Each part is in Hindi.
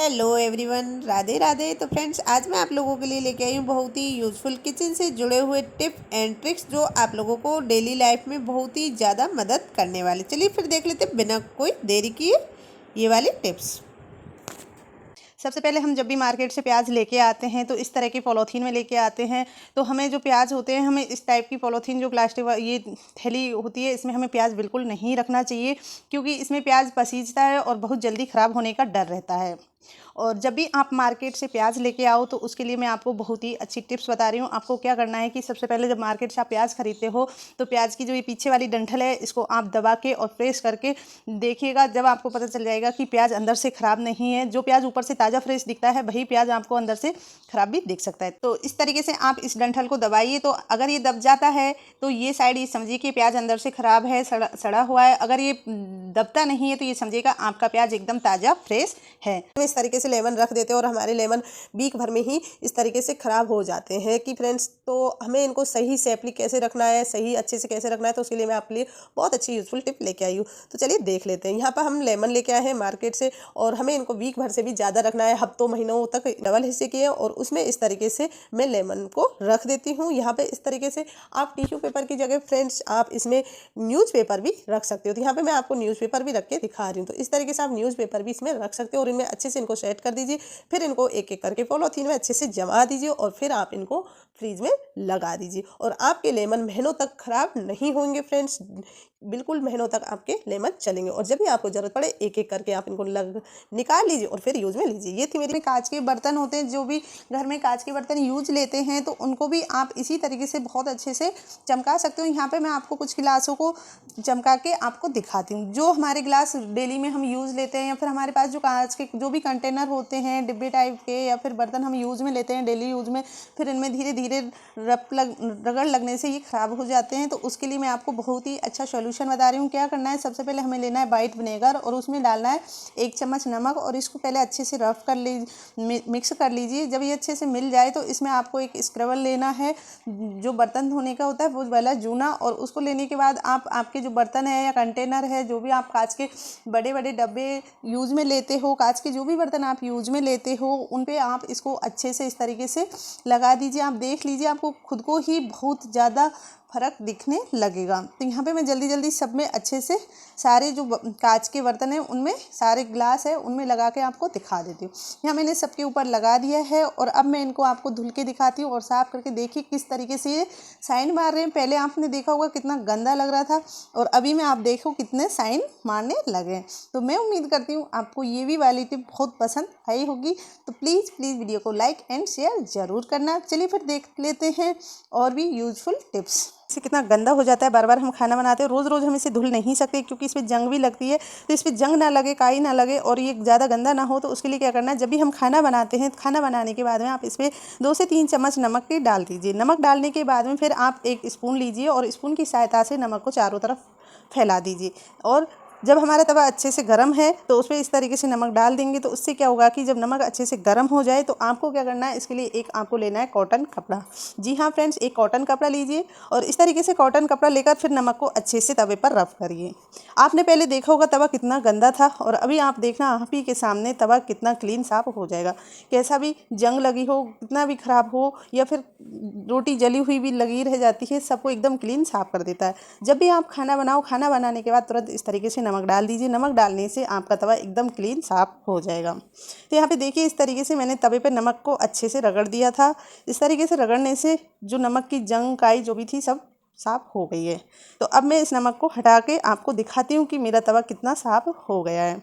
Hello everyone, Radhe Radhe. तो फ्रेंड्स, आज मैं आप लोगों के लिए लेके आई हूँ बहुत ही यूज़फुल किचन से जुड़े हुए टिप एंड ट्रिक्स जो आप लोगों को डेली लाइफ में बहुत ही ज़्यादा मदद करने वाले। चलिए फिर देख लेते बिना कोई देरी किए ये वाली टिप्स। सबसे पहले हम जब भी मार्केट से प्याज लेके आते हैं तो इस तरह की पॉलीथीन में लेके आते हैं। तो हमें जो प्याज होते हैं, हमें इस टाइप की पॉलीथीन जो प्लास्टिक ये थैली होती है, इसमें हमें प्याज बिल्कुल नहीं रखना चाहिए, क्योंकि इसमें प्याज पसीजता है और बहुत जल्दी ख़राब होने का डर रहता है। और जब भी आप मार्केट से प्याज लेके आओ तो उसके लिए मैं आपको बहुत ही अच्छी टिप्स बता रही हूँ। आपको क्या करना है कि सबसे पहले जब मार्केट से आप प्याज खरीदते हो तो प्याज की जो ये पीछे वाली डंठल है, इसको आप दबा के और प्रेस करके देखिएगा। जब आपको पता चल जाएगा कि प्याज अंदर से ख़राब नहीं है, जो प्याज ऊपर से ताज़ा फ्रेश दिखता है वही प्याज आपको अंदर से ख़राब भी दिख सकता है। तो इस तरीके से आप इस डंठल को दबाइए। तो अगर ये दब जाता है तो ये साइड ये समझिए कि प्याज अंदर से ख़राब है, सड़ा हुआ है। अगर ये दबता नहीं है तो ये समझिएगा आपका प्याज एकदम ताज़ा फ्रेश है। इस तरीके से लेमन रख देते हैं और हमारे लेमन वीक भर में ही इस तरीके से ख़राब हो जाते हैं कि फ्रेंड्स, तो हमें इनको सही सेफली कैसे रखना है, सही अच्छे से कैसे रखना है, तो उसके लिए मैं आपके लिए बहुत अच्छी यूज़फुल टिप लेके आई हूँ। तो चलिए देख लेते हैं। यहाँ पर हम लेमन लेके आए हैं मार्केट से और हमें इनको वीक भर से भी ज़्यादा रखना है, हफ्तों महीनों तक डबल हिस्से किए और उसमें इस तरीके से मैं लेमन को रख देती हूँ। यहाँ पे इस तरीके से आप टिश्यू पेपर की जगह फ्रेंड्स आप इसमें न्यूज़पेपर भी रख सकते हो। तो यहाँ पे मैं आपको न्यूज़पेपर भी रख के दिखा रही हूँ। तो इस तरीके से आप न्यूज़पेपर भी इसमें रख सकते हो और इनमें अच्छे से इनको सेट कर दीजिए। फिर इनको एक एक करके पॉलीथीन में अच्छे से जमा दीजिए और फिर आप इनको फ्रीज में लगा दीजिए और आपके लेमन महीनों तक खराब नहीं होंगे फ्रेंड्स। बिल्कुल महीनों तक आपके लेमन चलेंगे और जब भी आपको ज़रूरत पड़े एक एक करके आप इनको निकाल लीजिए और फिर यूज़ में लीजिए। ये थी मेरी कांच के बर्तन होते हैं, जो भी घर में कांच के बर्तन यूज लेते हैं तो उनको भी आप इसी तरीके से बहुत अच्छे से चमका सकते हो। यहाँ पे मैं आपको कुछ गिलासों को चमका के आपको दिखाती हूँ। जो हमारे गिलास डेली में हम यूज़ लेते हैं या फिर हमारे पास जो कांच के जो भी कंटेनर होते हैं डिब्बे टाइप के या फिर बर्तन हम यूज़ में लेते हैं डेली यूज़ में, फिर इनमें धीरे धीरे रगड़ लगने से ये ख़राब हो जाते हैं। तो उसके लिए मैं आपको बहुत ही अच्छा सोल्यूशन बता रही हूँ। क्या करना है, सबसे पहले हमें लेना है वाइट विनेगर और उसमें डालना है 1 चम्मच नमक और इसको पहले अच्छे से रफ कर मिक्स कर लीजिए। जब ये अच्छे से मिल जाए तो इसमें आपको एक स्क्रबर लेना है, जो बर्तन धोने का होता है वो वाला जूना, और उसको लेने के बाद आप आपके जो बर्तन है या कंटेनर है, जो भी आप कांच के बड़े बड़े डब्बे यूज़ में लेते हो, कांच के जो भी बर्तन आप यूज़ में लेते हो, उन पे आप इसको अच्छे से इस तरीके से लगा दीजिए। आप देख लीजिए, आपको खुद को ही बहुत ज़्यादा फ़र्क दिखने लगेगा। तो यहाँ पे मैं जल्दी जल्दी सब में अच्छे से सारे जो कांच के बर्तन हैं उनमें, सारे ग्लास है उनमें लगा के आपको दिखा देती हूँ। यहाँ मैंने सबके ऊपर लगा दिया है और अब मैं इनको आपको धुल के दिखाती हूँ और साफ़ करके देखिए किस तरीके से ये साइन मार रहे हैं। पहले आपने देखा होगा कितना गंदा लग रहा था और अभी में आप देखो कितने साइन मारने लगे हैं। तो मैं उम्मीद करती हूँ आपको ये भी वाली टिप बहुत पसंद आई होगी। तो प्लीज़ वीडियो को लाइक एंड शेयर ज़रूर करना। चलिए फिर देख लेते हैं और भी यूजफुल टिप्स। इसे कितना गंदा हो जाता है, बार बार हम खाना बनाते हैं, रोज़ रोज़ हम इसे धुल नहीं सकते क्योंकि इसमें जंग भी लगती है। तो इस पर जंग ना लगे, काई ना लगे और ये ज़्यादा गंदा ना हो, तो उसके लिए क्या करना है, जब भी हम खाना बनाते हैं, खाना बनाने के बाद में आप इसमें 2 से 3 चम्मच नमक की डाल दीजिए। नमक डालने के बाद में फिर आप 1 स्पून लीजिए और स्पून की सहायता से नमक को चारों तरफ फैला दीजिए। और जब हमारा तवा अच्छे से गर्म है तो उस पर इस तरीके से नमक डाल देंगे। तो उससे क्या होगा कि जब नमक अच्छे से गर्म हो जाए तो आपको क्या करना है, इसके लिए एक आपको लेना है कॉटन कपड़ा। जी हाँ फ्रेंड्स, एक कॉटन कपड़ा लीजिए और इस तरीके से कॉटन कपड़ा लेकर फिर नमक को अच्छे से तवे पर रफ करिए। आपने पहले देखा होगा तवा कितना गंदा था और अभी आप देखना आप ही के सामने तवा कितना क्लीन साफ हो जाएगा। कैसा भी जंग लगी हो, कितना भी ख़राब हो या फिर रोटी जली हुई भी लगी रह जाती है, सबको एकदम क्लीन साफ कर देता है। जब भी आप खाना बनाओ, खाना बनाने के बाद तुरंत इस तरीके से नमक डाल दीजिए। नमक डालने से आपका तवा एकदम क्लीन साफ हो जाएगा। तो यहाँ पे देखिए इस तरीके से मैंने तवे पे नमक को अच्छे से रगड़ दिया था। इस तरीके से रगड़ने से जो नमक की जंग काई जो भी थी सब साफ़ हो गई है। तो अब मैं इस नमक को हटा के आपको दिखाती हूँ कि मेरा तवा कितना साफ़ हो गया है।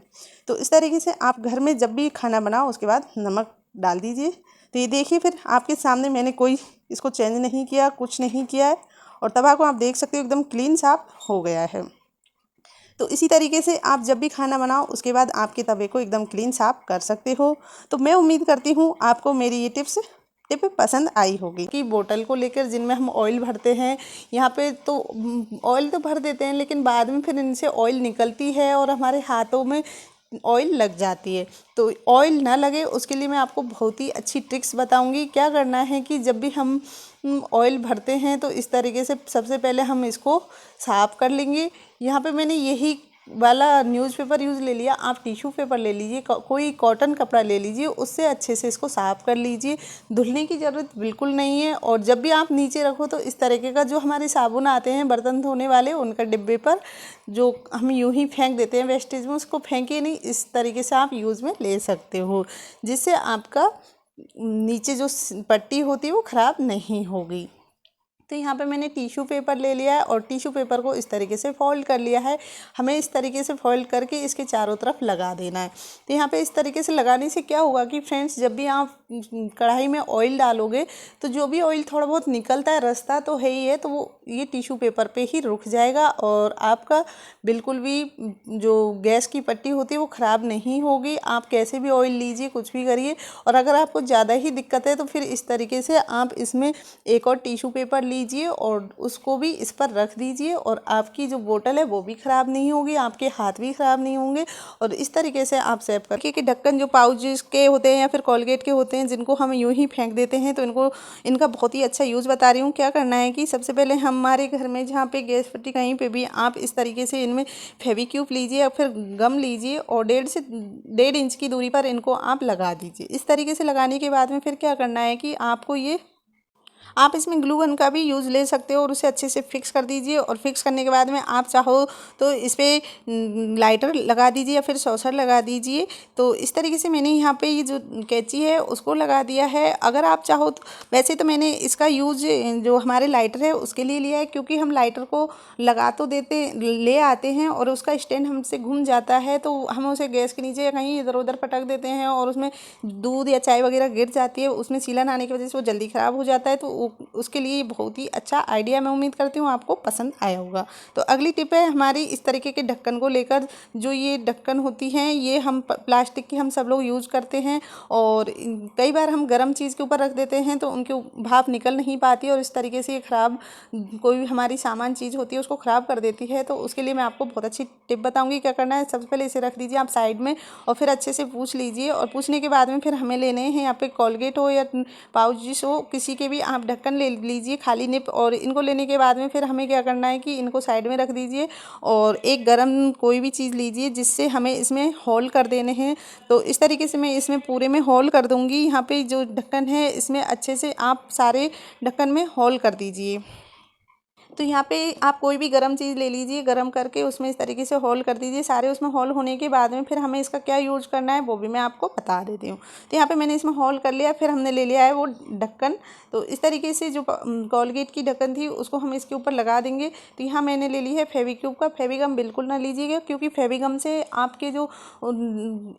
तो इस तरीके से आप घर में जब भी खाना बनाओ उसके बाद नमक डाल दीजिए। तो ये देखिए फिर आपके सामने मैंने कोई इसको चेंज नहीं किया, कुछ नहीं किया है और तवा को आप देख सकते हो एकदम क्लीन साफ़ हो गया है। तो इसी तरीके से आप जब भी खाना बनाओ उसके बाद आपके तवे को एकदम क्लीन साफ़ कर सकते हो। तो मैं उम्मीद करती हूँ आपको मेरी ये टिप पसंद आई होगी। कि बोतल को लेकर जिनमें हम ऑयल भरते हैं, यहाँ पे तो ऑयल तो भर देते हैं लेकिन बाद में फिर इनसे ऑयल निकलती है और हमारे हाथों में ऑयल लग जाती है। तो ऑयल ना लगे उसके लिए मैं आपको बहुत ही अच्छी ट्रिक्स बताऊंगी। क्या करना है कि जब भी हम ऑयल भरते हैं तो इस तरीके से सबसे पहले हम इसको साफ़ कर लेंगे। यहाँ पे मैंने यही वाला न्यूज़पेपर यूज़ ले लिया, आप टिश्यू पेपर ले लीजिए, कोई कॉटन कपड़ा ले लीजिए, उससे अच्छे से इसको साफ़ कर लीजिए। धुलने की ज़रूरत बिल्कुल नहीं है। और जब भी आप नीचे रखो तो इस तरीके का जो हमारे साबुन आते हैं बर्तन धोने वाले, उनका डिब्बे पर जो हम यूं ही फेंक देते हैं वेस्टेज में, उसको फेंकिए नहीं, इस तरीके से आप यूज़ में ले सकते हो, जिससे आपका नीचे जो पट्टी होती है वो ख़राब नहीं होगी। तो यहाँ पे मैंने टिश्यू पेपर ले लिया है और टिश्यू पेपर को इस तरीके से फोल्ड कर लिया है। हमें इस तरीके से फोल्ड करके इसके चारों तरफ लगा देना है। तो यहाँ पे इस तरीके से लगाने से क्या होगा कि फ्रेंड्स, जब भी आप कढ़ाई में ऑयल डालोगे तो जो भी ऑयल थोड़ा बहुत निकलता है, रास्ता तो है ही है, तो वो ये टिश्यू पेपर पे ही रुक जाएगा और आपका बिल्कुल भी जो गैस की पट्टी होती है वो ख़राब नहीं होगी। आप कैसे भी ऑयल लीजिए, कुछ भी करिए। और अगर आपको ज़्यादा ही दिक्कत है तो फिर इस तरीके से आप इसमें एक और टिश्यू पेपर लीजिए और उसको भी इस पर रख दीजिए और आपकी जो बोतल है वो भी ख़राब नहीं होगी, आपके हाथ भी ख़राब नहीं होंगे। और इस तरीके से आप सेव करके कि ढक्कन जो पाउच के होते हैं या फिर कोलगेट के होते हैं, जिनको हम यूं ही फेंक देते हैं, तो इनका बहुत ही अच्छा यूज़ बता रही हूँ। क्या करना है कि सबसे पहले हमारे घर में जहाँ पे गैस पट्टी कहीं पे भी आप इस तरीके से इनमें फेविक्यूब लीजिए या फिर गम लीजिए और 1.5 इंच की दूरी पर इनको आप लगा दीजिए। इस तरीके से लगाने के बाद में फिर क्या करना है कि आपको आप इसमें ग्लू गन का भी यूज़ ले सकते हो और उसे अच्छे से फिक्स कर दीजिए। और फिक्स करने के बाद में आप चाहो तो इस पर लाइटर लगा दीजिए या फिर सॉसर लगा दीजिए। तो इस तरीके से मैंने यहाँ पे ये जो कैंची है उसको लगा दिया है। अगर आप चाहो तो, वैसे तो मैंने इसका यूज़ जो हमारे लाइटर है उसके लिए लिया है, क्योंकि हम लाइटर को लगा तो ले आते हैं और उसका स्टैंड हमसे घूम जाता है, तो हम उसे गैस के नीचे कहीं इधर उधर पटक देते हैं और उसमें दूध या चाय वगैरह गिर जाती है, उसमें सीलन आने की वजह से वो जल्दी ख़राब हो जाता है। तो उसके लिए बहुत ही अच्छा आइडिया, मैं उम्मीद करती हूँ आपको पसंद आया होगा। तो अगली टिप है हमारी इस तरीके के ढक्कन को लेकर। जो ये ढक्कन होती हैं ये हम प्लास्टिक की हम सब लोग यूज़ करते हैं और कई बार हम गर्म चीज़ के ऊपर रख देते हैं तो उनके भाप निकल नहीं पाती और इस तरीके से ये ख़राब, कोई भी हमारी सामान चीज़ होती है उसको ख़राब कर देती है। तो उसके लिए मैं आपको बहुत अच्छी टिप बताऊँगी। क्या करना है, सबसे पहले इसे रख दीजिए आप साइड में और फिर अच्छे से पूछ लीजिए। और पूछने के बाद में फिर हमें लेने हैं यहाँ पे कोलगेट हो या पाउच हो, किसी के भी आप ढक्कन ले लीजिए, खाली निप। और इनको लेने के बाद में फिर हमें क्या करना है कि इनको साइड में रख दीजिए और एक गरम कोई भी चीज़ लीजिए जिससे हमें इसमें होल कर देने हैं। तो इस तरीके से मैं इसमें पूरे में होल कर दूंगी। यहाँ पे जो ढक्कन है इसमें अच्छे से आप सारे ढक्कन में होल कर दीजिए। तो यहाँ पे आप कोई भी गरम चीज़ ले लीजिए, गरम करके उसमें इस तरीके से होल कर दीजिए। सारे उसमें होल होने के बाद में फिर हमें इसका क्या यूज करना है वो भी मैं आपको बता देती हूँ। तो यहाँ पे मैंने इसमें होल कर लिया, फिर हमने ले लिया है वो ढक्कन। तो इस तरीके से जो कोलगेट की ढक्कन थी उसको हम इसके ऊपर लगा देंगे। तो यहाँ मैंने ले ली है फेविक्यूब का। फेविगम बिल्कुल ना लीजिएगा, क्योंकि फेविगम से आपके जो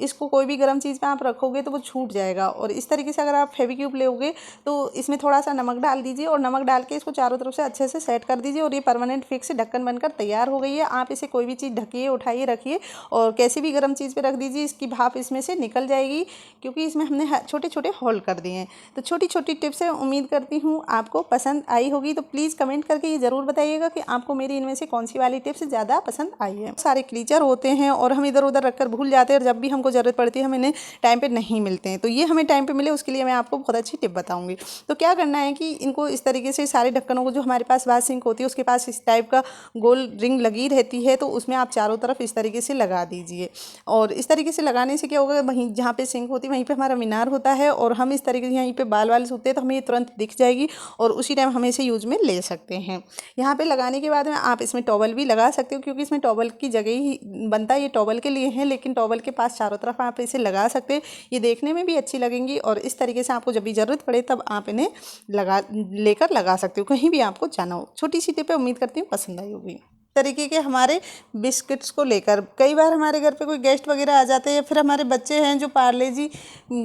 इसको कोई भी गर्म चीज़ पर आप रखोगे तो वो छूट जाएगा। और इस तरीके से अगर आप फेविक्यूब लोगे तो इसमें थोड़ा सा नमक डाल दीजिए और नमक डाल के इसको चारों तरफ से अच्छे से सेट कर दीजिए और ये परमानेंट फिक्स ढक्कन बनकर तैयार हो गई है। आप इसे कोई भी चीज़ ढकिए, उठाइए, रखिए और कैसी भी गर्म चीज़ पे रख दीजिए, इसकी भाप इसमें से निकल जाएगी, क्योंकि इसमें हमने छोटे छोटे होल कर दिए हैं। तो छोटी छोटी टिप्स है, उम्मीद करती हूँ आपको पसंद आई होगी। तो प्लीज़ कमेंट करके ये ज़रूर बताइएगा कि आपको मेरी इनमें से कौन सी वाली टिप्स ज़्यादा पसंद आई है। सारे क्लीचर होते हैं और हम इधर उधर रखकर भूल जाते हैं और जब भी हमको ज़रूरत पड़ती है हम इन्हें टाइम पर नहीं मिलते हैं। तो ये हमें टाइम पर मिले उसके लिए मैं आपको बहुत अच्छी टिप बताऊँगी। तो क्या करना है कि इनको इस तरीके से सारे ढक्कनों को, जो हमारे पास बाथ सिंक होती है उसके पास इस टाइप का गोल रिंग लगी रहती है, तो उसमें आप चारों तरफ इस तरीके से लगा दीजिए। और इस तरीके से लगाने से क्या होगा, वहीं जहाँ पे सिंक होती है वहीं पे हमारा मीनार होता है और हम इस तरीके से यहीं पे बाल वाल सूते हैं तो हमें ये तुरंत दिख जाएगी और उसी टाइम हम इसे यूज में ले सकते हैं। यहाँ पे लगाने के बाद में आप इसमें टॉवल भी लगा सकते हो, क्योंकि इसमें टॉवल की जगह ही बनता है, ये टॉवल के लिए है, लेकिन टॉवल के पास चारों तरफ आप इसे लगा सकते हैं। ये देखने में भी अच्छी लगेंगी और इस तरीके से आपको जब भी ज़रूरत पड़े तब आप इन्हें लगा सकते हो, कहीं भी आपको जाना हो। छोटी सी टिप है, उम्मीद करती हूँ पसंद आई होगी। तरीके के हमारे बिस्किट्स को लेकर, कई बार हमारे घर पे कोई गेस्ट वगैरह आ जाते हैं या फिर हमारे बच्चे हैं जो पार्ले जी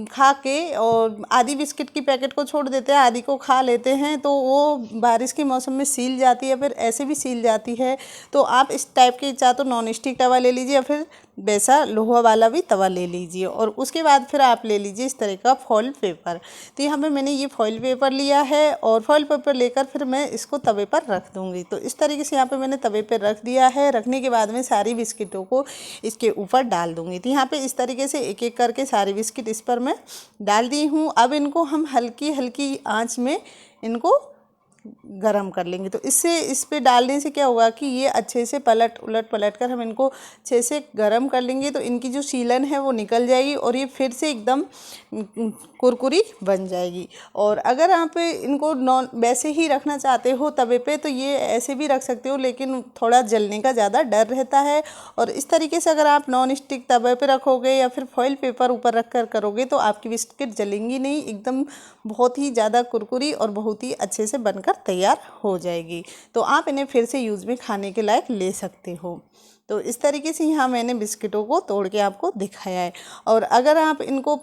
खा के और आधी बिस्किट की पैकेट को छोड़ देते हैं, आधी को खा लेते हैं, तो वो बारिश के मौसम में सील जाती है, फिर ऐसे भी सील जाती है। तो आप इस टाइप के चाहे तो नॉन स्टिक तवा ले लीजिए या फिर वैसा लोहा वाला भी तवा ले लीजिए और उसके बाद फिर आप ले लीजिए इस तरह का फॉइल पेपर। तो यहाँ पे मैंने ये फॉइल पेपर लिया है और फॉइल पेपर लेकर फिर मैं इसको तवे पर रख दूँगी। तो इस तरीके से यहाँ पे मैंने तवे पर रख दिया है। रखने के बाद में सारी बिस्किटों को इसके ऊपर डाल दूँगी। तो यहाँ पे इस तरीके से एक एक करके सारी बिस्किट इस पर मैं डाल दी हूँ। अब इनको हम हल्की हल्की आँच में इनको गरम कर लेंगे। तो इससे इस पे डालने से क्या होगा कि ये अच्छे से उलट पलट कर हम इनको अच्छे से गरम कर लेंगे तो इनकी जो सीलन है वो निकल जाएगी और ये फिर से एकदम कुरकुरी बन जाएगी। और अगर आप इनको वैसे ही रखना चाहते हो तवे पे तो ये ऐसे भी रख सकते हो, लेकिन थोड़ा जलने का ज़्यादा डर रहता है। और इस तरीके से अगर आप नॉन स्टिक तवे पे रखोगे या फिर फॉइल पेपर ऊपर रख कर करोगे तो आपकी बिस्किट जलेंगी नहीं, एकदम बहुत ही ज़्यादा कुरकुरी और बहुत ही अच्छे से बनकर तैयार हो जाएगी। तो आप इन्हें फिर से यूज़ में खाने के लायक ले सकते हो। तो इस तरीके से यहाँ मैंने बिस्किटों को तोड़ के आपको दिखाया है। और अगर आप इनको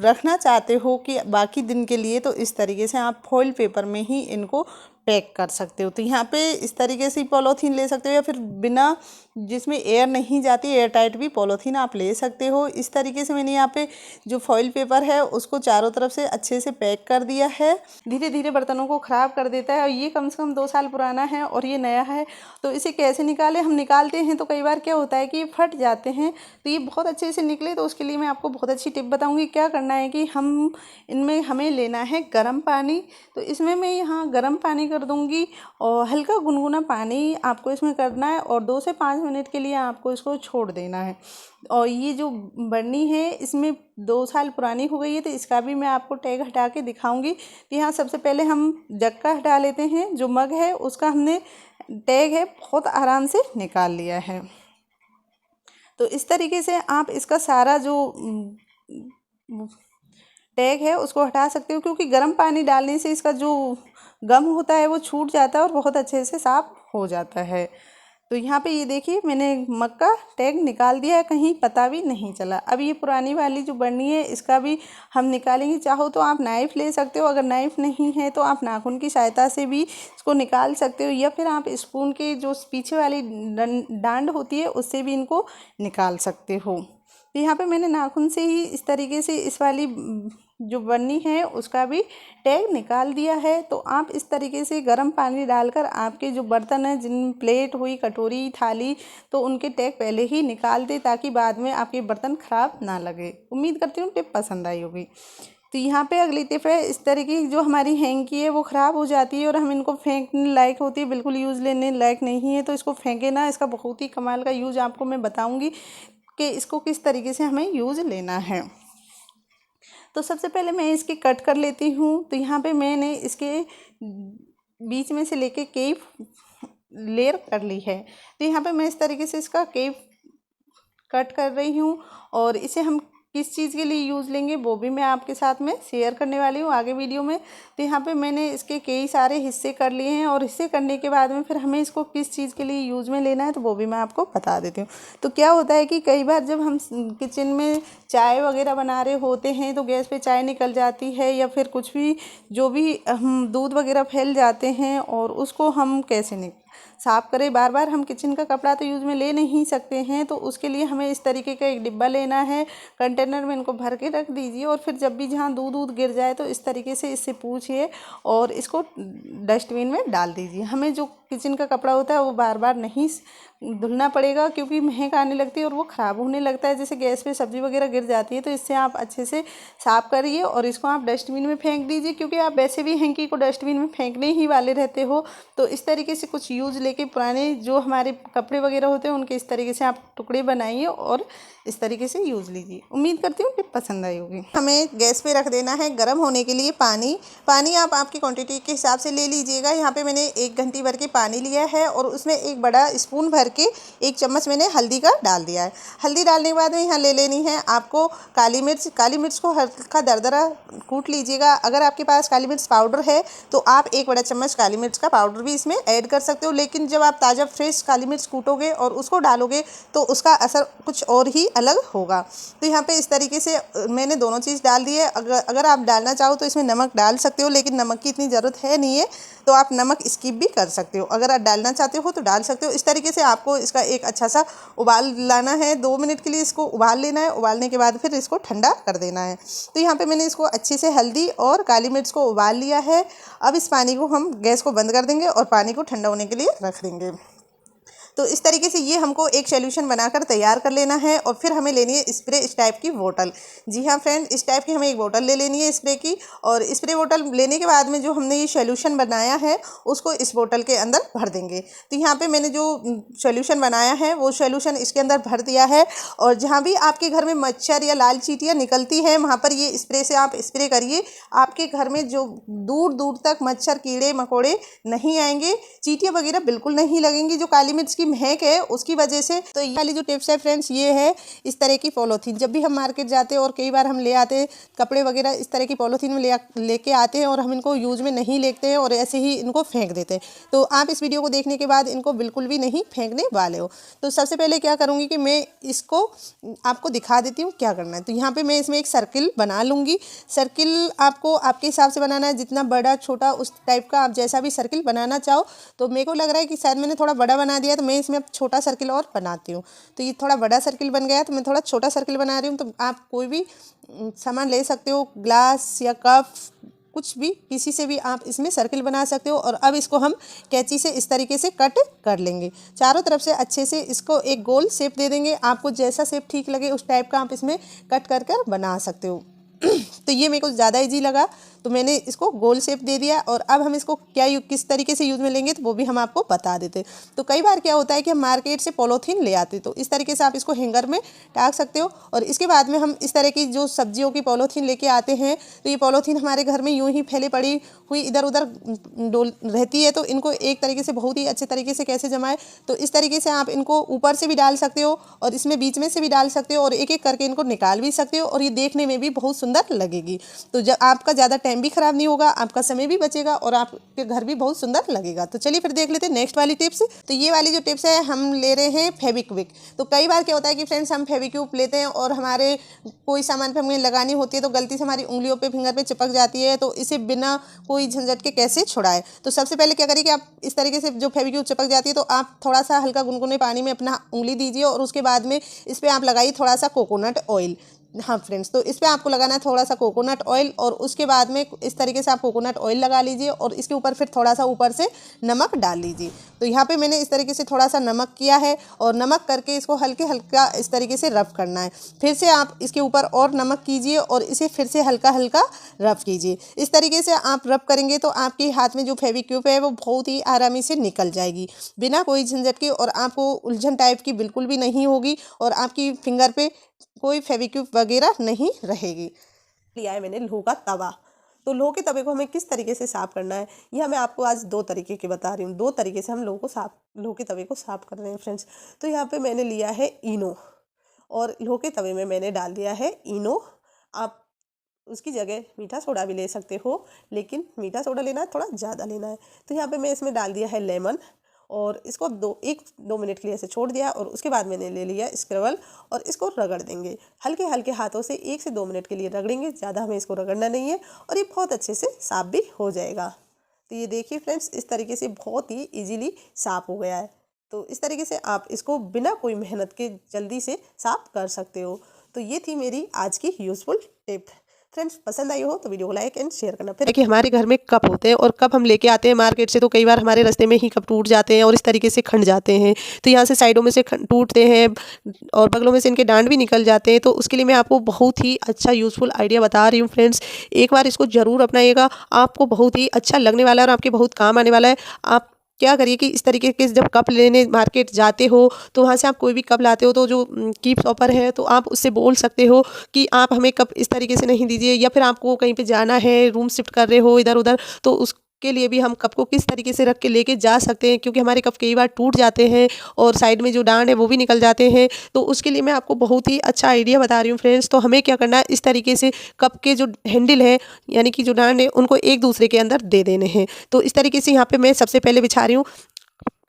रखना चाहते हो कि बाकी दिन के लिए, तो इस तरीके से आप फॉइल पेपर में ही इनको पैक कर सकते हो। तो यहाँ पे इस तरीके से पॉलीथीन ले सकते हो या फिर बिना जिसमें एयर नहीं जाती एयर टाइट भी पॉलीथीन आप ले सकते हो। इस तरीके से मैंने यहाँ पे जो फॉइल पेपर है उसको चारों तरफ से अच्छे से पैक कर दिया है। धीरे धीरे बर्तनों को ख़राब कर देता है और ये कम से कम 2 साल पुराना है और ये नया है। तो इसे कैसे निकालें, हम निकालते हैं तो कई बार क्या होता है कि ये फट जाते हैं। तो ये बहुत अच्छे से निकले तो उसके लिए मैं आपको बहुत अच्छी टिप बताऊँगी। क्या करना है कि हमें लेना है गर्म पानी। तो इसमें मैं यहाँ गर्म पानी कर दूँगी और हल्का गुनगुना पानी आपको इसमें करना है और 2 से 5 मिनट के लिए आपको इसको छोड़ देना है। और ये जो बर्नी है इसमें 2 साल पुरानी हो गई है तो इसका भी मैं आपको टैग हटा के दिखाऊंगी। तो यहाँ सबसे पहले हम जग का हटा लेते हैं। जो मग है उसका हमने टैग है बहुत आराम से निकाल लिया है। तो इस तरीके से आप इसका सारा जो टैग है उसको हटा सकते हो, क्योंकि गर्म पानी डालने से इसका जो गम होता है वो छूट जाता है और बहुत अच्छे से साफ़ हो जाता है। तो यहाँ पे ये देखिए मैंने मग का टैग निकाल दिया है, कहीं पता भी नहीं चला। अब ये पुरानी वाली जो बर्नी है इसका भी हम निकालेंगे। चाहो तो आप नाइफ़ ले सकते हो, अगर नाइफ़ नहीं है तो आप नाखून की सहायता से भी इसको निकाल सकते हो या फिर आप स्पून के जो पीछे वाली डांड होती है उससे भी इनको निकाल सकते हो। तो यहाँ पे मैंने नाखून से ही इस तरीके से इस वाली जो बर्नी है उसका भी टैग निकाल दिया है। तो आप इस तरीके से गर्म पानी डालकर आपके जो बर्तन हैं, जिन प्लेट हुई, कटोरी, थाली, तो उनके टैग पहले ही निकाल दें ताकि बाद में आपके बर्तन ख़राब ना लगे। उम्मीद करती हूँ टिप पसंद आई होगी। तो यहाँ पे अगली टिप है, इस तरीके की जो हमारी हैंकी है वो ख़राब हो जाती है और हम इनको फेंकने लायक होती है, बिल्कुल यूज़ लेने लायक नहीं है। तो इसको फेंके ना, इसका बहुत ही कमाल का यूज़ आपको मैं बताऊँगी कि इसको किस तरीके से हमें यूज़ लेना है। तो सबसे पहले मैं इसकी कट कर लेती हूँ। तो यहाँ पे मैंने इसके बीच में से लेके कई लेयर कर ली है। तो यहाँ पे मैं इस तरीके से इसका कई कट कर रही हूँ और इसे हम किस चीज़ के लिए यूज़ लेंगे वो भी मैं आपके साथ में शेयर करने वाली हूँ आगे वीडियो में। तो यहाँ पे मैंने इसके कई सारे हिस्से कर लिए हैं और हिस्से करने के बाद में फिर हमें इसको किस चीज़ के लिए यूज़ में लेना है तो वो भी मैं आपको बता देती हूँ। तो क्या होता है कि कई बार जब हम किचन में चाय वगैरह बना रहे होते हैं तो गैस पे चाय निकल जाती है या फिर कुछ भी जो भी हम दूध वगैरह फैल जाते हैं और उसको हम कैसे साफ़ करें। बार बार हम किचन का कपड़ा तो यूज़ में ले नहीं सकते हैं, तो उसके लिए हमें इस तरीके का एक डिब्बा लेना है। कंटेनर में इनको भर के रख दीजिए और फिर जब भी जहाँ दूध गिर जाए तो इस तरीके से इससे पूछिए और इसको डस्टबिन में डाल दीजिए। हमें जो किचन का कपड़ा होता है वो बार बार नहीं धुलना पड़ेगा, क्योंकि महक आने लगती है और वो ख़राब होने लगता है। जैसे गैस पे सब्ज़ी वगैरह गिर जाती है तो इससे आप अच्छे से साफ़ करिए और इसको आप डस्टबिन में फेंक दीजिए, क्योंकि आप वैसे भी हैंकी को डस्टबिन में फेंकने ही वाले रहते हो। तो इस तरीके से कुछ यूज़ लेके पुराने जो हमारे कपड़े वगैरह होते हैं उनके इस तरीके से आप टुकड़े बनाइए और इस तरीके से यूज़ लीजिए। उम्मीद करती हूँ टिप पसंद आई होगी। हमें गैस पे रख देना है गर्म होने के लिए पानी आप आपकी क्वांटिटी के हिसाब से ले लीजिएगा। यहाँ पे मैंने 1 घंटी भर के पानी लिया है और उसमें एक बड़ा स्पून भर के 1 चम्मच मैंने हल्दी का डाल दिया है। हल्दी डालने के बाद में यहाँ ले लेनी है आपको काली मिर्च को हल्का दरदरा कूट लीजिएगा। अगर आपके पास काली मिर्च पाउडर है तो आप 1 बड़ा चम्मच काली मिर्च का पाउडर भी इसमें ऐड कर सकते हो, लेकिन जब आप ताज़ा फ्रेश काली मिर्च कूटोगे और उसको डालोगे तो उसका असर कुछ और ही अलग होगा। तो यहाँ पे इस तरीके से मैंने दोनों चीज़ डाल दी है। अगर आप डालना चाहो तो इसमें नमक डाल सकते हो, लेकिन नमक की इतनी ज़रूरत है नहीं है, तो आप नमक स्किप भी कर सकते हो। अगर आप डालना चाहते हो तो डाल सकते हो। इस तरीके से आपको इसका एक अच्छा सा उबाल लाना है। 2 मिनट के लिए इसको उबाल लेना है। उबालने के बाद फिर इसको ठंडा कर देना है। तो यहाँ पे मैंने इसको अच्छे से हल्दी और काली मिर्च को उबाल लिया है। अब इस पानी को हम गैस को बंद कर देंगे और पानी को ठंडा होने के लिए रख देंगे। तो इस तरीके से ये हमको एक सोल्यूशन बनाकर तैयार कर लेना है और फिर हमें लेनी है स्प्रे इस टाइप की बोतल। जी हाँ फ्रेंड, इस टाइप की हमें एक बोतल ले लेनी है स्प्रे की, और स्प्रे बोतल लेने के बाद में जो हमने ये सोल्यूशन बनाया है उसको इस बोतल के अंदर भर देंगे। तो यहाँ पे मैंने जो सोल्यूशन बनाया है वो सोल्यूशन इसके अंदर भर दिया है, और जहाँ भी आपके घर में मच्छर या लाल चींटियाँ निकलती हैं वहाँ पर ये स्प्रे से आप स्प्रे करिए। आपके घर में जो दूर दूर तक मच्छर कीड़े मकोड़े नहीं आएंगे, चींटियाँ वगैरह बिल्कुल नहीं लगेंगी जो काली मिर्च की महक है उसकी वजह से। तो ये वाली जो टिप्स है फ्रेंड्स, ये है इस तरह की पॉलीथीन। जब भी हम मार्केट जाते हैं और कई बार हम ले आते हैं कपड़े वगैरह इस तरह की पॉलीथीन में लेके आते हैं और हम इनको यूज़ में नहीं लेते हैं और ऐसे ही इनको फेंक देते हैं। तो आप इस वीडियो को देखने के बाद इनको बिल्कुल भी नहीं फेंकने वाले हो। तो सबसे पहले क्या करूँगी कि मैं इसको आपको दिखा देती हूँ क्या करना है। तो यहाँ पर मैं इसमें एक सर्किल बना लूँगी। सर्किल आपको आपके हिसाब से बनाना है, जितना बड़ा छोटा उस टाइप का आप जैसा भी सर्किल बनाना चाहो। तो मेरे को लग रहा है कि शायद मैंने थोड़ा बड़ा बना दिया, तो मैं इसमें अब छोटा सर्किल और बनाती हूँ। तो ये थोड़ा बड़ा सर्किल बन गया तो मैं थोड़ा छोटा सर्किल बना रही हूँ। तो आप कोई भी सामान ले सकते हो, ग्लास या कप, कुछ भी, किसी से भी आप इसमें सर्किल बना सकते हो। और अब इसको हम कैंची से इस तरीके से कट कर लेंगे। चारों तरफ से अच्छे से इसको एक गोल शेप दे देंगे। आपको जैसा शेप ठीक लगे उस टाइप का आप इसमें कट कर कर बना सकते हो। तो ये मेरे को ज़्यादा इजी लगा तो मैंने इसको गोल शेप दे दिया। और अब हम इसको किस तरीके से यूज़ में लेंगे तो वो भी हम आपको बता देते। तो कई बार क्या होता है कि हम मार्केट से पॉलीथीन ले आते, तो इस तरीके से आप इसको हैंगर में टांग सकते हो। और इसके बाद में हम इस तरह की जो सब्जियों की पॉलीथीन लेके आते हैं, तो ये पॉलीथीन हमारे घर में यूँ ही फैले पड़ी हुई इधर उधर डोल रहती है। तो इनको एक तरीके से बहुत ही अच्छे तरीके से कैसे जमाए, तो इस तरीके से आप इनको ऊपर से भी डाल सकते हो और इसमें बीच में से भी डाल सकते हो और एक एक करके इनको निकाल भी सकते हो। और ये देखने में भी बहुत सुंदर लगेगी। तो जब आपका ज़्यादा टाइम भी ख़राब नहीं होगा, आपका समय भी बचेगा और आपके घर भी बहुत सुंदर लगेगा। तो चलिए फिर देख लेते हैं नेक्स्ट वाली टिप्स। तो ये वाली जो टिप्स है हम ले रहे हैं फेविक्विक। तो कई बार क्या होता है कि फ्रेंड्स हम फेविक्विक लेते हैं और हमारे कोई सामान पे हमें लगानी होती है तो गलती से हमारी उंगलियों पे फिंगर पे चिपक जाती है। तो इसे बिना कोई झंझट के कैसे छुड़ाए, तो सबसे पहले क्या करिए कि आप इस तरीके से जो फेविक्विक चिपक जाती है तो आप थोड़ा सा हल्का गुनगुने पानी में अपना उंगली दीजिए और उसके बाद में इस पर आप लगाइए थोड़ा सा कोकोनट ऑयल। हाँ फ्रेंड्स, तो इस पर आपको लगाना है थोड़ा सा कोकोनट ऑयल और उसके बाद में इस तरीके से आप कोकोनट ऑयल लगा लीजिए और इसके ऊपर फिर थोड़ा सा ऊपर से नमक डाल लीजिए। तो यहाँ पे मैंने इस तरीके से थोड़ा सा नमक किया है और नमक करके इसको हल्का इस तरीके से रफ करना है। फिर से आप इसके ऊपर और नमक कीजिए और इसे फिर से हल्का हल्का रफ कीजिए। इस तरीके से आप रफ करेंगे तो आपके हाथ में जो फेविक्विक है वो बहुत ही आरामी से निकल जाएगी बिना कोई झंझट के, और आपको उलझन टाइप की बिल्कुल भी नहीं होगी और आपकी फिंगर पे कोई फेविक्विक वगैरह नहीं रहेगी। लिया है मैंने लोहे का तवा। तो लोहे के तवे को हमें किस तरीके से साफ़ करना है, यह मैं आपको आज दो तरीके के बता रही हूँ। दो तरीके से हम लोहे के तवे को साफ़ कर रहे हैं फ्रेंड्स। तो यहाँ पे मैंने लिया है इनो और लोहे के तवे में मैंने डाल दिया है इनो। आप उसकी जगह मीठा सोडा भी ले सकते हो, लेकिन मीठा सोडा लेना है थोड़ा ज़्यादा लेना है। तो यहाँ पे मैं इसमें डाल दिया है लेमन और इसको 1-2 मिनट के लिए ऐसे छोड़ दिया। और उसके बाद मैंने ले लिया स्क्रबल और इसको रगड़ देंगे हल्के हल्के हाथों से। 1 से 2 मिनट के लिए रगड़ेंगे, ज़्यादा हमें इसको रगड़ना नहीं है और ये बहुत अच्छे से साफ़ भी हो जाएगा। तो ये देखिए फ्रेंड्स, इस तरीके से बहुत ही ईजीली साफ़ हो गया है। तो इस तरीके से आप इसको बिना कोई मेहनत के जल्दी से साफ़ कर सकते हो। तो ये थी मेरी आज की यूज़फुल टिप। फ्रेंड्स, पसंद आई हो तो वीडियो को लाइक एंड शेयर करना। फिर देखिए हमारे घर में कप होते हैं और कप हम लेके आते हैं मार्केट से, तो कई बार हमारे रास्ते में ही कप टूट जाते हैं और इस तरीके से खंड जाते हैं। तो यहाँ से साइडों में से टूटते हैं और बगलों में से इनके डांड भी निकल जाते हैं। तो उसके लिए मैं आपको बहुत ही अच्छा यूज़फुल आइडिया बता रही हूँ फ्रेंड्स। एक बार इसको ज़रूर अपनाइएगा, आपको बहुत ही अच्छा लगने वाला है और आपके बहुत काम आने वाला है। आप क्या करिए कि इस तरीके के जब कप लेने मार्केट जाते हो तो वहाँ से आप कोई भी कप लाते हो तो जो कीप शॉपर है तो आप उससे बोल सकते हो कि आप हमें कप इस तरीके से नहीं दीजिए, या फिर आपको कहीं पे जाना है, रूम शिफ्ट कर रहे हो इधर उधर, तो उसके लिए भी हम कप को किस तरीके से रख के लेके जा सकते हैं, क्योंकि हमारे कप कई बार टूट जाते हैं और साइड में जो डांड है वो भी निकल जाते हैं। तो उसके लिए मैं आपको बहुत ही अच्छा आइडिया बता रही हूँ फ्रेंड्स। तो हमें क्या करना है, इस तरीके से कप के जो हैंडल है यानी कि जो डांड है उनको एक दूसरे के अंदर दे देने हैं। तो इस तरीके से यहाँ पे मैं सबसे पहले बिछा रही हूँ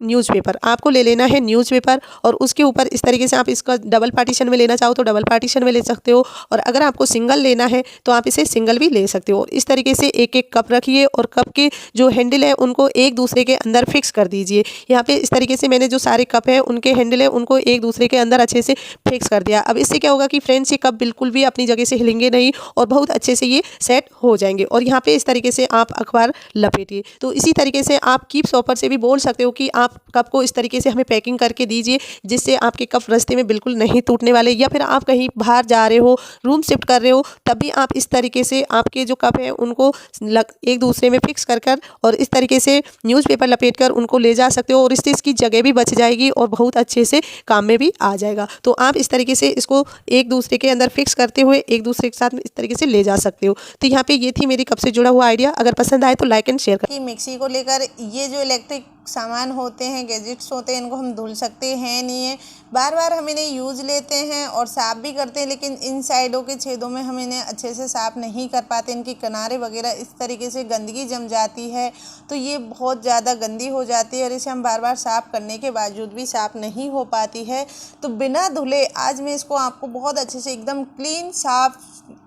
न्यूज़पेपर। आपको ले लेना है न्यूज़पेपर और उसके ऊपर इस तरीके से आप इसका डबल पार्टीशन में लेना चाहो तो डबल पार्टीशन में ले सकते हो, और अगर आपको सिंगल लेना है तो आप इसे सिंगल भी ले सकते हो। इस तरीके से एक एक कप रखिए और कप के जो हैंडल है उनको एक दूसरे के अंदर फिक्स कर दीजिए। यहाँ पे इस तरीके से मैंने जो सारे कप है उनके हैंडल है उनको एक दूसरे के अंदर अच्छे से फिक्स कर दिया। अब इससे क्या होगा कि फ्रेंड्स ये कप बिल्कुल भी अपनी जगह से हिलेंगे नहीं और बहुत अच्छे से ये सेट हो जाएंगे। और यहाँ पे इस तरीके से आप अखबार लपेटिए। तो इसी तरीके से आप कीप शॉपर से भी बोल सकते हो कि आप कप को इस तरीके से हमें पैकिंग करके दीजिए जिससे आपके कप रास्ते में बिल्कुल नहीं टूटने वाले, या फिर आप कहीं बाहर जा रहे हो, रूम शिफ्ट कर रहे हो, तभी आप इस तरीके से आपके जो कप है उनको एक दूसरे में फिक्स कर कर और इस तरीके से न्यूज़पेपर लपेट कर उनको ले जा सकते हो, और इससे इसकी जगह भी बच जाएगी और बहुत अच्छे से काम में भी आ जाएगा। तो आप इस तरीके से इसको एक दूसरे के अंदर फिक्स करते हुए एक दूसरे के साथ इस तरीके से ले जा सकते हो। तो यहाँ पे ये थी मेरी कप से जुड़ा हुआ आइडिया। अगर पसंद आए तो लाइक एंड शेयर कि मिक्सी को लेकर ये जो इलेक्ट्रिक सामान होते हैं, गैजेट्स होते हैं, इनको हम धुल सकते हैं नहीं है। बार बार हम इन्हें यूज़ लेते हैं और साफ़ भी करते हैं, लेकिन इन साइडों के छेदों में हम इन्हें अच्छे से साफ़ नहीं कर पाते। इनकी किनारे वगैरह इस तरीके से गंदगी जम जाती है, तो ये बहुत ज़्यादा गंदी हो जाती है और इसे हम बार बार साफ़ करने के बावजूद भी साफ़ नहीं हो पाती है। तो बिना धुले आज मैं इसको आपको बहुत अच्छे से एकदम क्लीन साफ़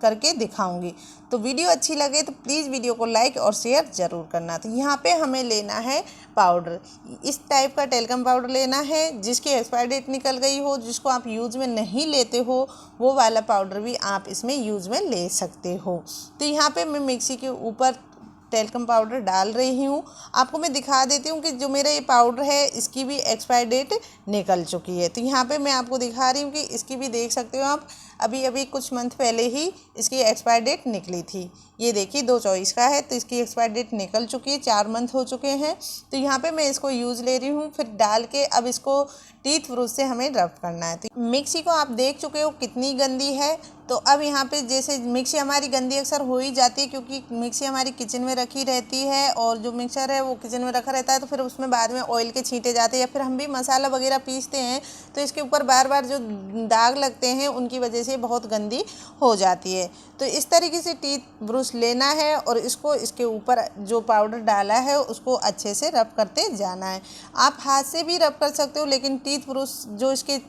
करके दिखाऊंगी। तो वीडियो अच्छी लगे तो प्लीज़ वीडियो को लाइक और शेयर ज़रूर करना। तो यहाँ पे हमें लेना है पाउडर, इस टाइप का टेल्कम पाउडर लेना है जिसकी एक्सपायर डेट निकल गई हो, जिसको आप यूज़ में नहीं लेते हो, वो वाला पाउडर भी आप इसमें यूज़ में ले सकते हो। तो यहाँ पे मैं मिक्सी के ऊपर टेल्कम पाउडर डाल रही हूँ। आपको मैं दिखा देती हूँ कि जो मेरा ये पाउडर है इसकी भी एक्सपायर डेट निकल चुकी है। तो यहाँ पे मैं आपको दिखा रही हूँ कि इसकी भी देख सकते हो आप, अभी कुछ मंथ पहले ही इसकी एक्सपायर डेट निकली थी। ये देखिए 2/24 का है, तो इसकी एक्सपायर डेट निकल चुकी है, 4 मंथ हो चुके हैं। तो यहाँ पे मैं इसको यूज़ ले रही हूँ, फिर डाल के अब इसको टीथ ब्रश से हमें रब करना है। तो मिक्सी को आप देख चुके हो कितनी गंदी है। तो अब यहाँ पे जैसे मिक्सी हमारी गंदी अक्सर हो ही जाती है, क्योंकि मिक्सी हमारी किचन में रखी रहती है और जो मिक्सर है वो किचन में रखा रहता है, तो फिर उसमें बाद में ऑयल के छींटे जाते हैं, या फिर हम भी मसाला वगैरह पीसते हैं तो इसके ऊपर बार बार जो दाग लगते हैं उनकी वजह से बहुत गंदी हो जाती है। तो इस तरीके से टीथ ब्रश लेना है और इसको इसके ऊपर जो पाउडर डाला है उसको अच्छे से रब करते जाना है। आप हाथ से भी रब कर सकते हो, लेकिन टीथ ब्रश जो इसके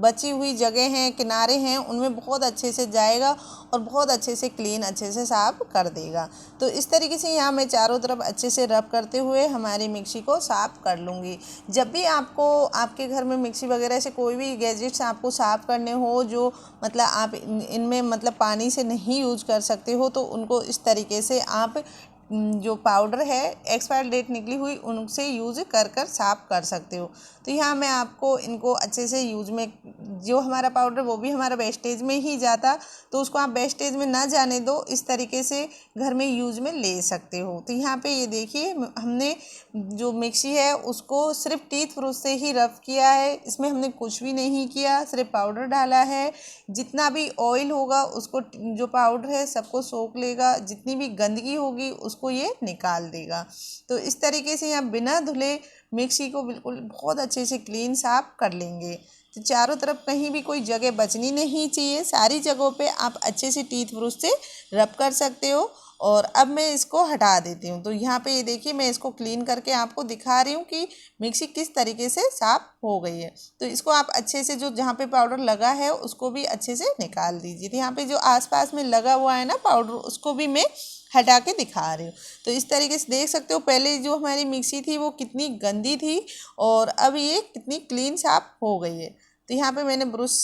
बची हुई जगह हैं, किनारे हैं, उनमें बहुत अच्छे से जाएगा और बहुत अच्छे से क्लीन अच्छे से साफ़ कर देगा। तो इस तरीके से यहाँ मैं चारों तरफ अच्छे से रब करते हुए हमारी मिक्सी को साफ़ कर लूँगी। जब भी आपको आपके घर में मिक्सी वगैरह से कोई भी गैजेट्स आपको साफ़ करने हो जो मतलब आप इनमें मतलब पानी से नहीं यूज कर सकते हो, तो उनको इस तरीके से आप जो पाउडर है एक्सपायर डेट निकली हुई उनसे यूज़ कर साफ़ कर सकते हो। तो यहाँ मैं आपको इनको अच्छे से यूज में, जो हमारा पाउडर वो भी हमारा वेस्टेज में ही जाता, तो उसको आप वेस्टेज में ना जाने दो, इस तरीके से घर में यूज में ले सकते हो। तो यहाँ पे ये देखिए हमने जो मिक्सी है उसको सिर्फ टीथ ब्रश से ही रब किया है, इसमें हमने कुछ भी नहीं किया, सिर्फ पाउडर डाला है। जितना भी ऑयल होगा उसको जो पाउडर है सबको सोख लेगा, जितनी भी गंदगी होगी उसको ये निकाल देगा। तो इस तरीके से यहाँ बिना धुले मिक्सी को बिल्कुल बहुत अच्छे से क्लीन साफ कर लेंगे। तो चारों तरफ कहीं भी कोई जगह बचनी नहीं चाहिए, सारी जगहों पे आप अच्छे से टीथ ब्रश से रब कर सकते हो। और अब मैं इसको हटा देती हूँ। तो यहाँ पे ये देखिए मैं इसको क्लीन करके आपको दिखा रही हूँ कि मिक्सी किस तरीके से साफ़ हो गई है। तो इसको आप अच्छे से जो जहाँ पे पाउडर लगा है उसको भी अच्छे से निकाल दीजिए। तो यहाँ पे जो आसपास में लगा हुआ है ना पाउडर, उसको भी मैं हटा के दिखा रही हूँ। तो इस तरीके से देख सकते हो पहले जो हमारी मिक्सी थी वो कितनी गंदी थी और अब ये कितनी क्लीन साफ़ हो गई है। तो यहाँ पे मैंने ब्रश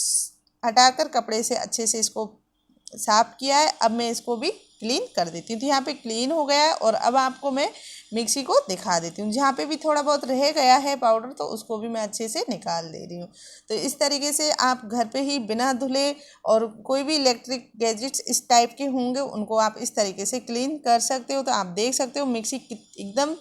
हटाकर कपड़े से अच्छे से इसको साफ़ किया है। अब मैं इसको भी क्लीन कर देती हूँ। तो यहाँ पे क्लीन हो गया है और अब आपको मैं मिक्सी को दिखा देती हूँ। जहाँ पे भी थोड़ा बहुत रह गया है पाउडर तो उसको भी मैं अच्छे से निकाल दे रही हूँ। तो इस तरीके से आप घर पे ही बिना धुले और कोई भी इलेक्ट्रिक गैजेट्स इस टाइप के होंगे उनको आप इस तरीके से क्लीन कर सकते हो। तो आप देख सकते हो मिक्सी एकदम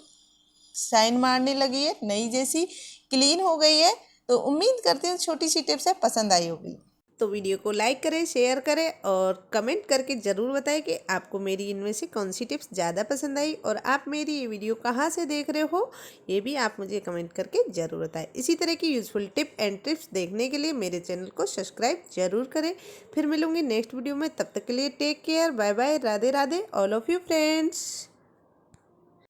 शाइन मारने लगी है, नई जैसी क्लीन हो गई है। तो उम्मीद करती हूँ छोटी सी टिप्स है पसंद आई होगी। तो वीडियो को लाइक करें, शेयर करें और कमेंट करके ज़रूर बताएं कि आपको मेरी इनमें से कौन सी टिप्स ज़्यादा पसंद आई और आप मेरी ये वीडियो कहाँ से देख रहे हो ये भी आप मुझे कमेंट करके ज़रूर बताएं। इसी तरह की यूज़फुल टिप एंड ट्रिप्स देखने के लिए मेरे चैनल को सब्सक्राइब ज़रूर करें। फिर मिलूंगी नेक्स्ट वीडियो में, तब तक के लिए take care, bye bye, Radhe Radhe all of you friends.